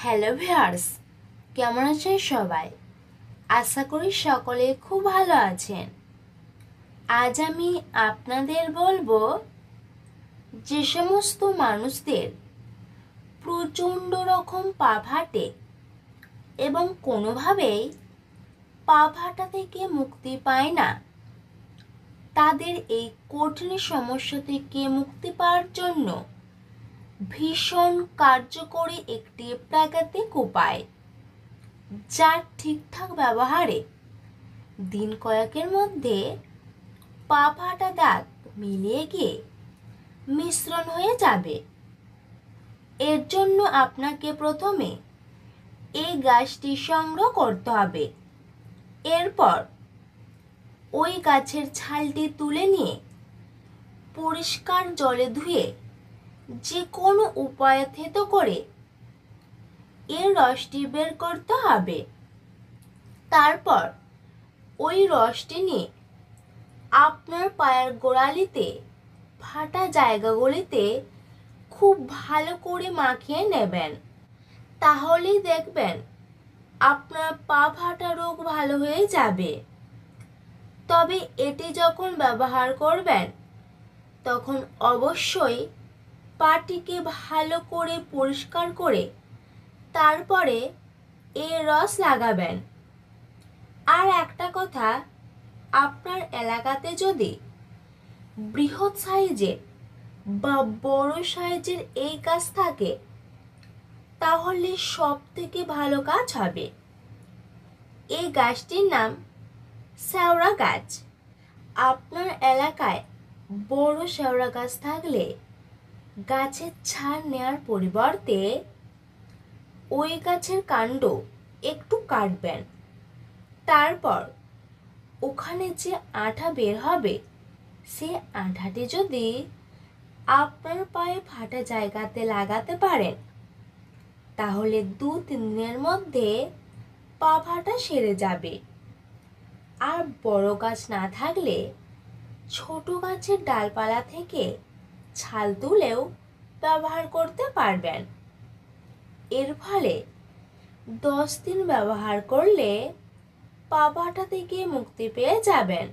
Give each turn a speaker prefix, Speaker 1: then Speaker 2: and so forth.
Speaker 1: Hello viewers, কেমন আছেন সবাই? আশা করি সকলে খুব ভালো আছেন। আজ আমি আপনাদের বলবো যে সমস্ত মানুষদের প্রচণ্ড রকম পা ফাটে এবং কোনোভাবেই পা ফাটা থেকে মুক্তি পায় না, তাদের এই কঠিন সমস্যা থেকে মুক্তি পাওয়ার জন্য ভীষণ কার্যকরী একটি প্রাকৃতিক উপায়, যার ঠিকঠাক ব্যবহারে দিন কয়েকের মধ্যে পা ফাটা দাগ মিলিয়ে গিয়ে মিশ্রণ হয়ে যাবে। এর জন্য আপনাকে প্রথমে এই গাছটি সংগ্রহ করতে হবে। এরপর ওই গাছের ছালটি তুলে নিয়ে পরিষ্কার জলে ধুয়ে যে কোনো উপায়ে থেতো করে এর রসটি বের করতে হবে। তারপর ওই রসটি নিয়ে আপনার পায়ের গোড়ালিতে ফাটা জায়গাগুলিতে খুব ভালো করে মাখিয়ে নেবেন। তাহলেই দেখবেন আপনার পা ফাটা রোগ ভালো হয়ে যাবে। তবে এটি যখন ব্যবহার করবেন তখন অবশ্যই পাটিকে ভালো করে পরিষ্কার করে তারপরে এর রস লাগাবেন। আর একটা কথা, আপনার এলাকাতে যদি বৃহৎ সাইজের বা বড় সাইজের এই গাছ থাকে তাহলে সব থেকে ভালো কাজ হবে। এই গাছটির নাম শেওড়া গাছ। আপনার এলাকায় বড় শেওড়া গাছ থাকলে গাছের ছাল নেওয়ার পরিবর্তে ওই গাছের কাণ্ড একটু কাটবেন। তারপর ওখানে যে আঠা বের হবে সে আঠাটি যদি আপনার পায়ে ফাটা জায়গাতে লাগাতে পারেন তাহলে 2-3 দিনের মধ্যে পা ফাটা সেরে যাবে। আর বড় গাছ না থাকলে ছোট গাছের ডালপালা থেকে ছাল তুলেও ব্যবহার করতে পারবেন। এর ফলে 10 দিন ব্যবহার করলে পা ফাটা থেকে মুক্তি পেয়ে যাবেন।